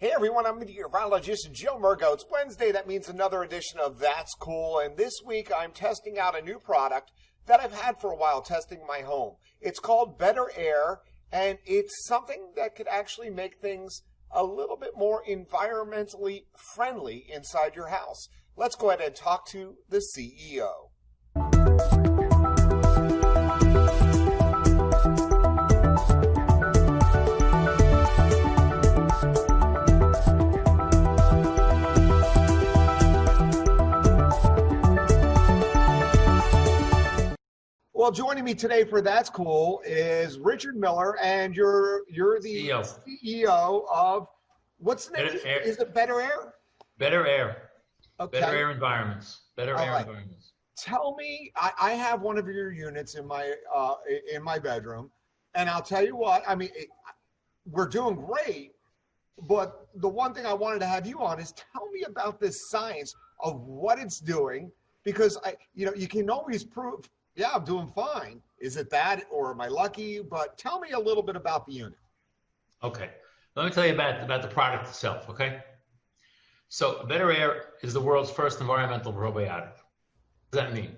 Hey everyone, I'm the urologist Joe Murgo. It's Wednesday. That means another edition of That's Cool. And this week I'm testing out a new product that I've had for a while, testing my home. It's called Better Air, and it's something that could actually make things a little bit more environmentally friendly inside your house. Let's go ahead and talk to the CEO. Well, joining me today for That's Cool is Richard Miller, and you're the CEO of, what's the name? Is it Better Air? Better Air. Okay. Better Air Environments. Better Air Environments. Tell me, I have one of your units in my bedroom, and I'll tell you what, I mean, we're doing great, but the one thing I wanted to have you on is tell me about this science of what it's doing, because you can always prove, yeah, I'm doing fine. Is it that, or am I lucky? But tell me a little bit about the unit. Okay. Let me tell you about the product itself, okay? So Better Air is the world's first environmental probiotic. What does that mean?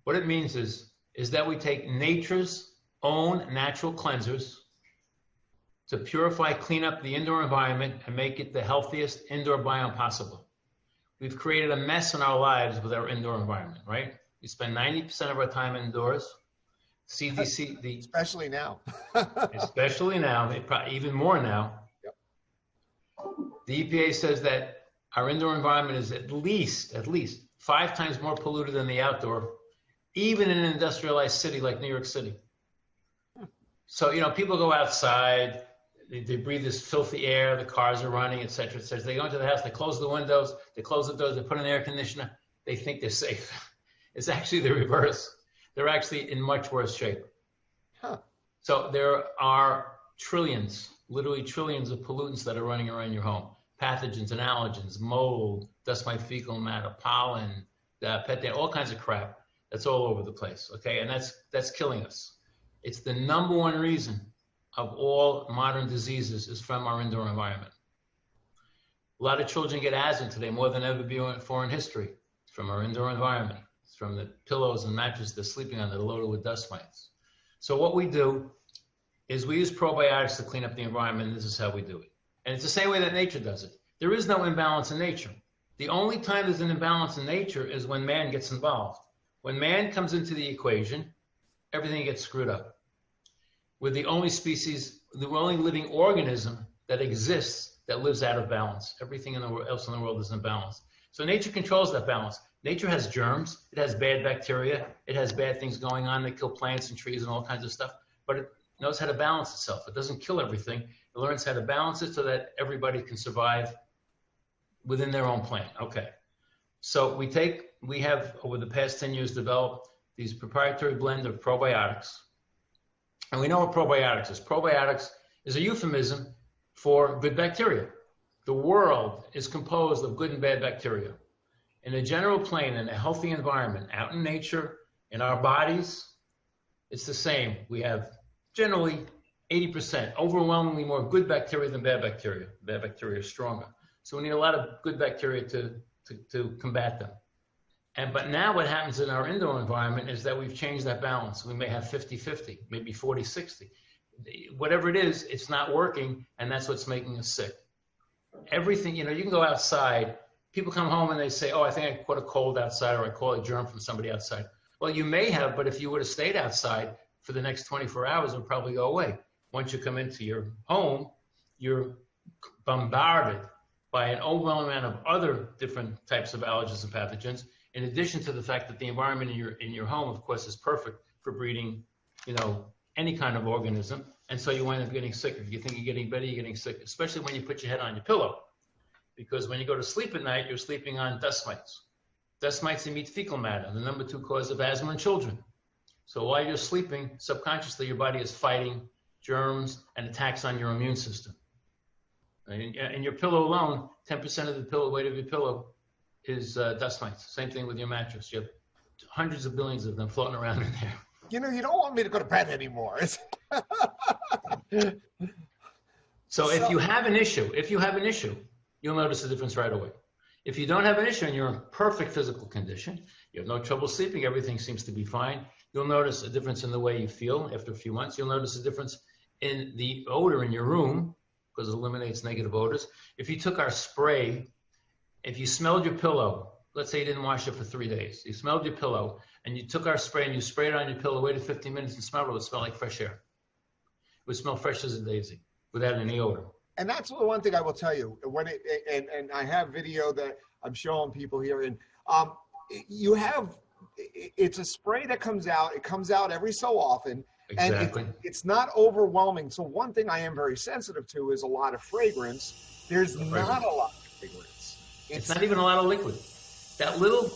What it means is that we take nature's own natural cleansers to purify, clean up the indoor environment and make it the healthiest indoor biome possible. We've created a mess in our lives with our indoor environment, right? We spend 90% of our time indoors. CDC, especially now. Especially now, even more now. Yep. The EPA says that our indoor environment is at least 5 times more polluted than the outdoor, even in an industrialized city like New York City. So, people go outside, they breathe this filthy air, the cars are running, et cetera, et cetera. They go into the house, they close the windows, they close the doors, they put an air conditioner, they think they're safe. It's actually the reverse. They're actually in much worse shape. Huh. So there are trillions, literally trillions of pollutants that are running around your home. Pathogens and allergens, mold, dust mite, fecal matter, pollen, pet dander, all kinds of crap. That's all over the place, okay? And that's killing us. It's the number one reason of all modern diseases is from our indoor environment. A lot of children get asthma today more than ever before in history from our indoor environment. From the pillows and mattresses they're sleeping on that are loaded with dust mites. So what we do is we use probiotics to clean up the environment, and this is how we do it. And it's the same way that nature does it. There is no imbalance in nature. The only time there's an imbalance in nature is when man gets involved. When man comes into the equation, everything gets screwed up. We're the only species, the only living organism that exists that lives out of balance. Everything else in the world is in balance. So nature controls that balance. Nature has germs, it has bad bacteria, it has bad things going on that kill plants and trees and all kinds of stuff, but it knows how to balance itself. It doesn't kill everything. It learns how to balance it so that everybody can survive within their own plane. Okay. So we have over the past 10 years developed these proprietary blend of probiotics. And we know what probiotics is. Probiotics is a euphemism for good bacteria. The world is composed of good and bad bacteria. In a general plane, in a healthy environment, out in nature, in our bodies, it's the same. We have generally 80%, overwhelmingly more good bacteria than bad bacteria. Bad bacteria is stronger. So we need a lot of good bacteria to combat them. But now what happens in our indoor environment is that we've changed that balance. We may have 50-50, maybe 40-60. Whatever it is, it's not working, and that's what's making us sick. Everything, you can go outside. People come home and they say, oh, I think I caught a cold outside, or I caught a germ from somebody outside. Well, you may have, but if you would have stayed outside for the next 24 hours, it would probably go away. Once you come into your home, you're bombarded by an overwhelming amount of other different types of allergens and pathogens, in addition to the fact that the environment in your home, of course, is perfect for breeding, any kind of organism. And so you wind up getting sick. If you think you're getting better, you're getting sick, especially when you put your head on your pillow. Because when you go to sleep at night, you're sleeping on dust mites. Dust mites emit fecal matter, the number 2 cause of asthma in children. So while you're sleeping, subconsciously, your body is fighting germs and attacks on your immune system. In your pillow alone, 10% of the weight of your pillow is dust mites. Same thing with your mattress. You have hundreds of billions of them floating around in there. You don't want me to go to bed anymore. So if you have an issue, you'll notice a difference right away. If you don't have an issue and you're in perfect physical condition, you have no trouble sleeping, everything seems to be fine, you'll notice a difference in the way you feel after a few months. You'll notice a difference in the odor in your room because it eliminates negative odors. If you took our spray, if you smelled your pillow, let's say you didn't wash it for 3 days, you smelled your pillow and you took our spray and you sprayed it on your pillow, waited 15 minutes and smelled it, it would smell like fresh air. It would smell fresh as a daisy without any odor. And that's the one thing I will tell you. When and I have video that I'm showing people here, and you have, it's a spray that comes out. It comes out every so often, Exactly. and it's not overwhelming. So one thing I am very sensitive to is a lot of fragrance. There's not a lot of fragrance. It's not even a lot of liquid. That little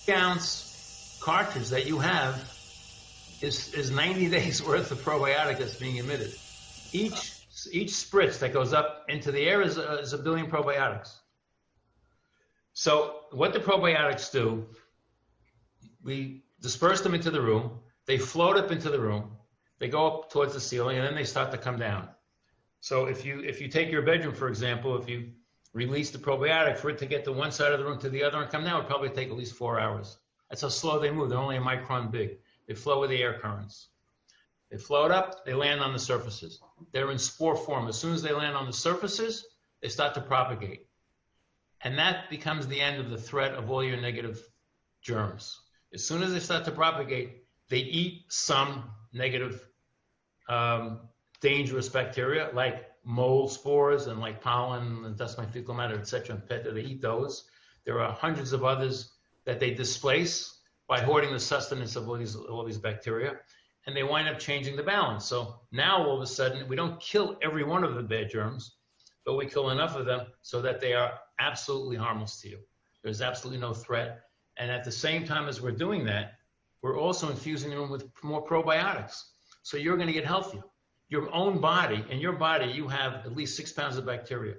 ounce cartridge that you have is 90 days worth of probiotic that's being emitted. Each spritz that goes up into the air is a billion probiotics. So what the probiotics do, we disperse them into the room. They float up into the room. They go up towards the ceiling, and then they start to come down. So if you take your bedroom, for example, if you release the probiotic, for it to get to one side of the room to the other and come down, it would probably take at least 4 hours. That's how slow they move. They're only a micron big. They flow with the air currents. They float up, they land on the surfaces. They're in spore form. As soon as they land on the surfaces, they start to propagate. And that becomes the end of the threat of all your negative germs. As soon as they start to propagate, they eat some negative, dangerous bacteria like mold spores and like pollen and dust mite fecal matter, etc. And pet, they eat those. There are hundreds of others that they displace by hoarding the sustenance of all these bacteria. And they wind up changing the balance. So now all of a sudden, we don't kill every one of the bad germs, but we kill enough of them so that they are absolutely harmless to you. There's absolutely no threat. And at the same time as we're doing that, we're also infusing them with more probiotics. So you're going to get healthier. Your own body, in your body, you have at least 6 pounds of bacteria.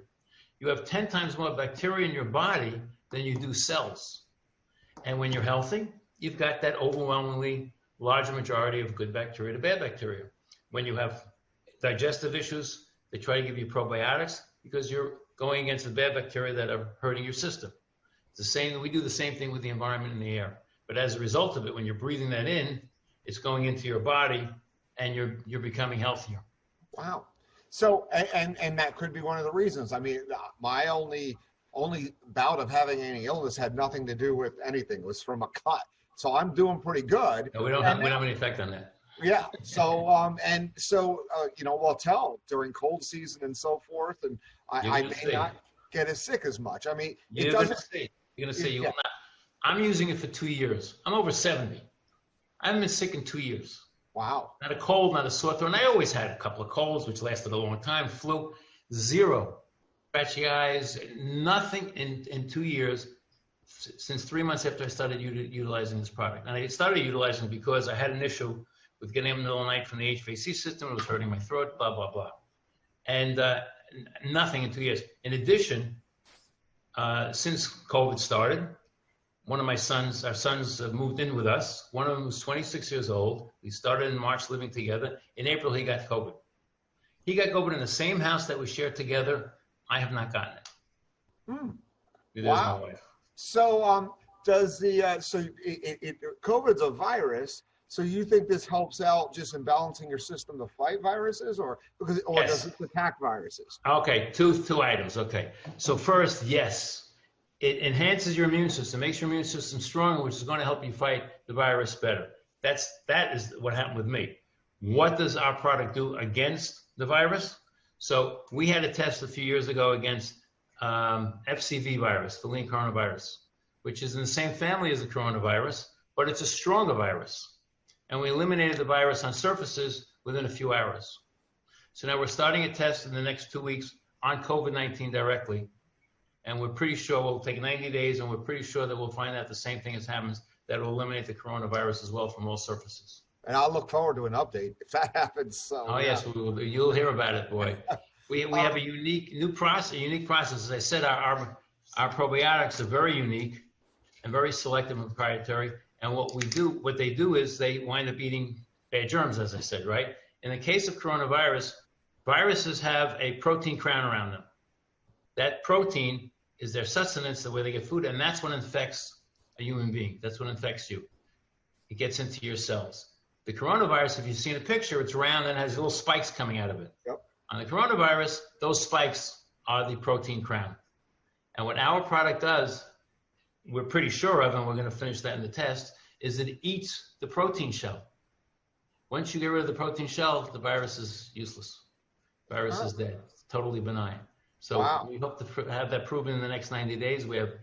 You have 10 times more bacteria in your body than you do cells. And when you're healthy, you've got that overwhelmingly larger majority of good bacteria to bad bacteria. When you have digestive issues, they try to give you probiotics because you're going against the bad bacteria that are hurting your system. It's the same. We do the same thing with the environment and the air. But as a result of it, when you're breathing that in, it's going into your body and you're becoming healthier. Wow. So, and that could be one of the reasons. I mean, my only bout of having any illness had nothing to do with anything. It was from a cut. So I'm doing pretty good. No, we don't have any effect on that. Yeah. So, we'll tell during cold season and so forth, and I may not get as sick as much. I mean, you're going to see. You will not. I'm using it for 2 years. I'm over 70. I haven't been sick in 2 years. Wow. Not a cold, not a sore throat. And I always had a couple of colds, which lasted a long time. Flu, zero. Scratchy eyes, nothing in 2 years. Since 3 months after I started utilizing this product. And I started utilizing it because I had an issue with getting up in the middle of the night from the HVAC system. It was hurting my throat, blah, blah, blah. And nothing in 2 years. In addition, since COVID started, our sons moved in with us. One of them was 26 years old. We started in March living together. In April, he got COVID. He got COVID in the same house that we shared together. I have not gotten it. Neither has my wife. So, COVID's a virus. So you think this helps out just in balancing your system to fight viruses, or does it attack viruses? Okay, two items. Okay, so first, yes, it enhances your immune system, makes your immune system stronger, which is going to help you fight the virus better. That is what happened with me. What does our product do against the virus? So we had a test a few years ago against FCV virus, feline coronavirus, which is in the same family as the coronavirus, but it's a stronger virus. And we eliminated the virus on surfaces within a few hours. So now we're starting a test in the next 2 weeks on COVID-19 directly. And we're pretty sure we'll take 90 days, and we're pretty sure that we'll find out the same thing as happens, that will eliminate the coronavirus as well from all surfaces. And I'll look forward to an update if that happens. So, yes, you'll hear about it, boy. We have a unique process. As I said, our probiotics are very unique and very selective and proprietary. And what they do is they wind up eating bad germs, as I said, right? In the case of coronavirus, Viruses have a protein crown around them. That protein is their sustenance, the way they get food, and that's what infects a human being. That's what infects you. It gets into your cells. The coronavirus, if you've seen a picture, it's round and has little spikes coming out of it. Yep. On the coronavirus, those spikes are the protein crown. And what our product does, we're pretty sure of, and we're going to finish that in the test, is it eats the protein shell. Once you get rid of the protein shell, the virus is useless. The virus is dead. It's totally benign. So we hope to have that proven in the next 90 days. We have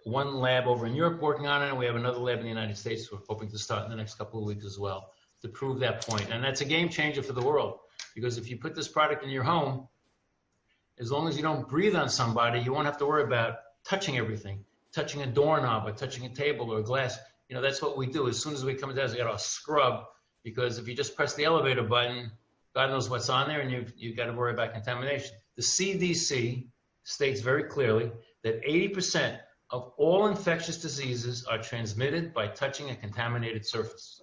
one lab over in Europe working on it, and we have another lab in the United States we're hoping to start in the next couple of weeks as well to prove that point. And that's a game changer for the world, because if you put this product in your home, as long as you don't breathe on somebody, you won't have to worry about touching everything, touching a doorknob or touching a table or a glass. You know, that's what we do. As soon as we come down, we got to scrub, because if you just press the elevator button, God knows what's on there, and you've got to worry about contamination. The CDC states very clearly that 80% of all infectious diseases are transmitted by touching a contaminated surface.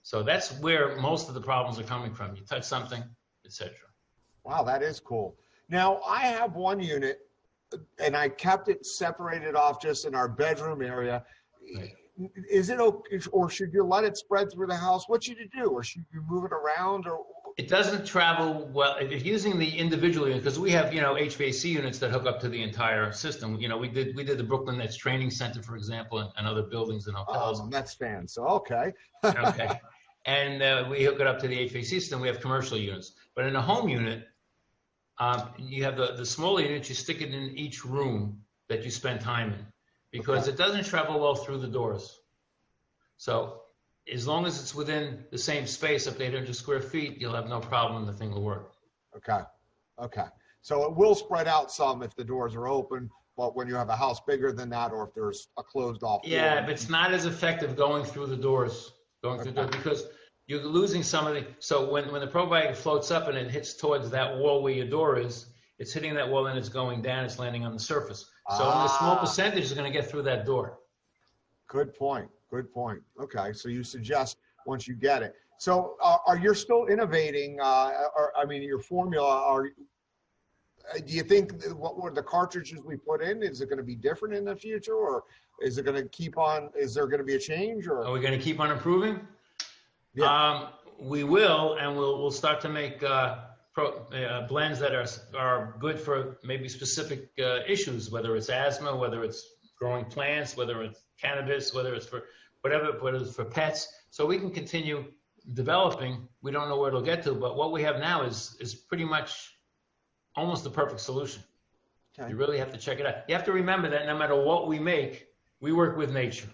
So that's where most of the problems are coming from. You touch something, etc. Wow, that is cool. Now, I have one unit, and I kept it separated off just in our bedroom area. Right. Is it okay, or should you let it spread through the house? What should you do, or should you move it around? Or it doesn't travel well if you're using the individual unit, because we have, you know, HVAC units that hook up to the entire system. You know, we did the Brooklyn Nets training center, for example, and other buildings and hotels. Oh, Mets fan, so okay. Okay, and we hook it up to the HVAC system. We have commercial units, but in a home unit, you have the smaller unit. You stick it in each room that you spend time in, because it doesn't travel well through the doors. So as long as it's within the same space, up to 800 square feet, you'll have no problem. The thing will work. Okay. So it will spread out some if the doors are open, but when you have a house bigger than that, or if there's a closed off door. Yeah, but it's not as effective going through the doors, because you're losing some of the, so when the probiotic floats up and it hits towards that wall where your door is, it's hitting that wall and it's going down, it's landing on the surface. So only a small percentage is going to get through that door. Good point. Okay, so you suggest once you get it. So are you still innovating, your formula, do you think what were the cartridges we put in, is it going to be different in the future, or is it going to is there going to be a change? Or are we going to keep on improving? Yeah. We will, and we'll start to make blends that are good for maybe specific issues, whether it's asthma, whether it's growing plants, whether it's cannabis, whether it's for whether it's for pets. So we can continue developing. We don't know where it'll get to, but what we have now is pretty much almost the perfect solution. Okay. You really have to check it out. You have to remember that no matter what we make, we work with nature.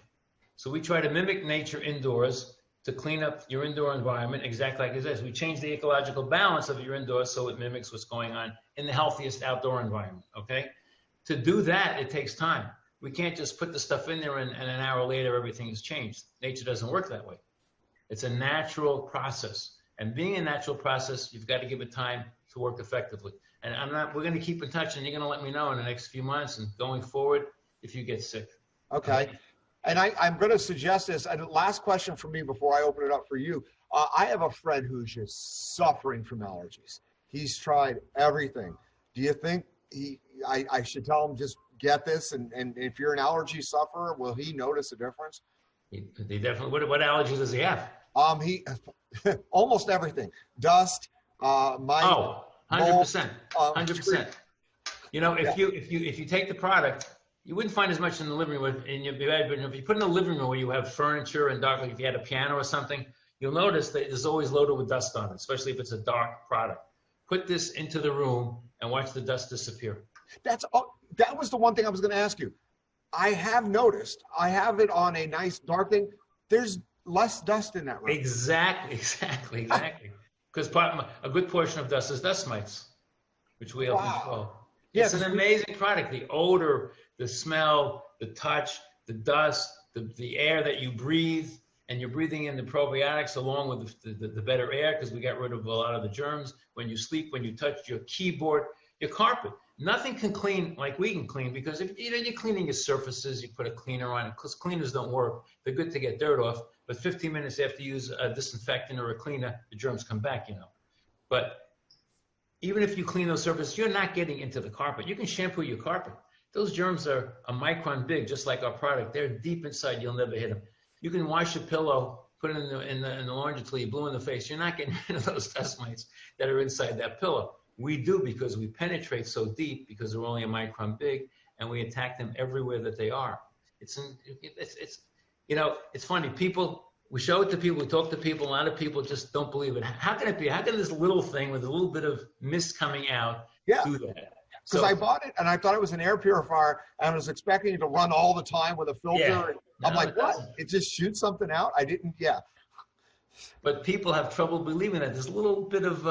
So we try to mimic nature indoors to clean up your indoor environment exactly like it is. We change the ecological balance of your indoors so it mimics what's going on in the healthiest outdoor environment, okay? To do that, it takes time. We can't just put the stuff in there and an hour later everything has changed. Nature doesn't work that way. It's a natural process. And being a natural process, you've got to give it time to work effectively. And we're going to keep in touch, and you're going to let me know in the next few months and going forward if you get sick. Okay. And I'm going to suggest this. And last question for me before I open it up for you. I have a friend who's just suffering from allergies. He's tried everything. Do you think I should tell him just get this? And if you're an allergy sufferer, will he notice a difference? He definitely. What allergies does he have? He almost everything. Dust. 100%. 100%. You know, if you take the product, you wouldn't find as much in the living room in your bed, but if you put in the living room where you have furniture and dark, like if you had a piano or something, you'll notice that it's always loaded with dust on it, especially if it's a dark product. Put this into the room and watch the dust disappear. That was the one thing I was going to ask you. I have noticed, I have it on a nice dark thing. There's less dust in that room. Exactly. Because a good portion of dust is dust mites, which we help control. It's an amazing product. The odor, the smell, the touch, the dust, the air that you breathe, and you're breathing in the probiotics along with the better air, because we got rid of a lot of the germs. When you sleep, when you touch your keyboard, your carpet, nothing can clean like we can clean, because if you're cleaning your surfaces, you put a cleaner on it, because cleaners don't work. They're good to get dirt off, but 15 minutes after you use a disinfectant or a cleaner, the germs come back, But even if you clean those surfaces, you're not getting into the carpet. You can shampoo your carpet. Those germs are a micron big, just like our product. They're deep inside. You'll never hit them. You can wash a pillow, put it in the laundry until you blew in the face. You're not getting rid of those dust mites that are inside that pillow. We do, because we penetrate so deep, because they're only a micron big, and we attack them everywhere that they are. It's funny. We show it to people, we talk to people, a lot of people just don't believe it. How can it be? How can this little thing with a little bit of mist coming out do that? Because I bought it and I thought it was an air purifier, and I was expecting it to run all the time with a filter. Yeah. I'm like, what? It just shoots something out? I didn't, But people have trouble believing that this little bit of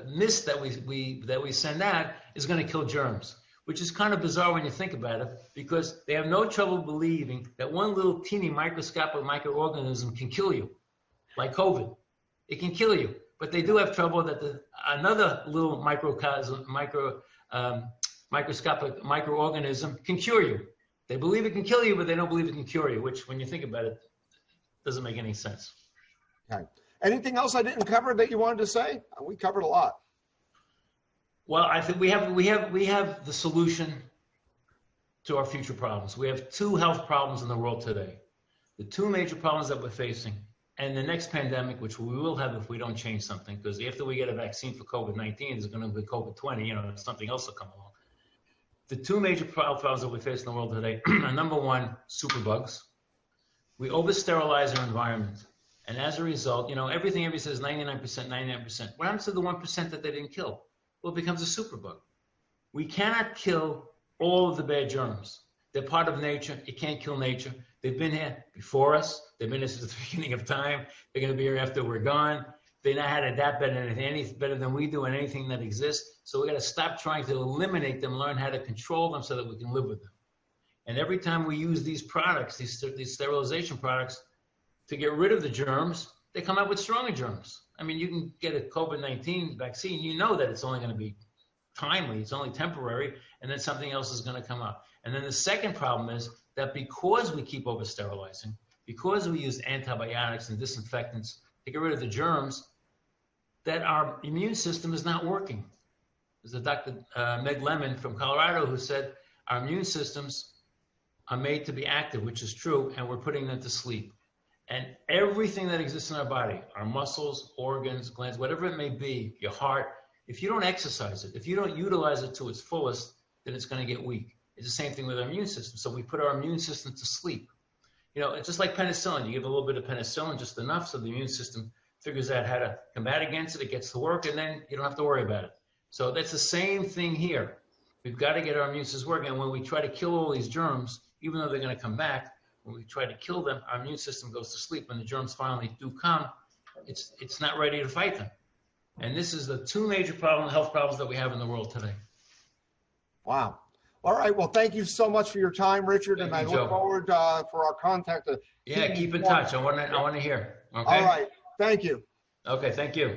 mist that we send out is going to kill germs, which is kind of bizarre when you think about it, because they have no trouble believing that one little teeny microscopic microorganism can kill you, like COVID. It can kill you, but they do have trouble that another little microscopic microorganism can cure you. They believe it can kill you, but they don't believe it can cure you, which, when you think about it, doesn't make any sense. Okay. Anything else I didn't cover that you wanted to say? We covered a lot. Well, I think we have the solution to our future problems. We have two health problems in the world today. The two major problems that we're facing, and the next pandemic, which we will have if we don't change something, because after we get a vaccine for COVID-19, there's going to be COVID-20, something else will come along. The two major problems that we face in the world today are, number one, superbugs. We over-sterilize our environment. And as a result, everything everybody says 99%, 99%. What happens to the 1% that they didn't kill? Well, it becomes a superbug. We cannot kill all of the bad germs. They're part of nature. You can't kill nature. They've been here before us. They've been here since the beginning of time. They're going to be here after we're gone. They know how to adapt any better than we do in anything that exists. So we got to stop trying to eliminate them, learn how to control them so that we can live with them. And every time we use these products, these sterilization products, to get rid of the germs, they come out with stronger germs. I mean, you can get a COVID-19 vaccine, you know that it's only going to be timely, it's only temporary, and then something else is going to come up. And then the second problem is that because we keep over-sterilizing, because we use antibiotics and disinfectants to get rid of the germs, that our immune system is not working. There's a Dr. Meg Lemon from Colorado who said our immune systems are made to be active, which is true, and we're putting them to sleep. And everything that exists in our body, our muscles, organs, glands, whatever it may be, your heart, if you don't exercise it, if you don't utilize it to its fullest, then it's going to get weak. It's the same thing with our immune system. So we put our immune system to sleep. It's just like penicillin. You give a little bit of penicillin, just enough, so the immune system figures out how to combat against it. It gets to work, and then you don't have to worry about it. So that's the same thing here. We've got to get our immune system working. And when we try to kill all these germs, even though they're going to come back, when we try to kill them, our immune system goes to sleep. When the germs finally do come, it's not ready to fight them. And this is the two major health problems that we have in the world today. Wow. All right. Well, thank you so much for your time, Richard. Thank and you, I look Joe. forward for our contact. Yeah, keep in touch. I want to hear. Okay. All right. Thank you. Okay. Thank you.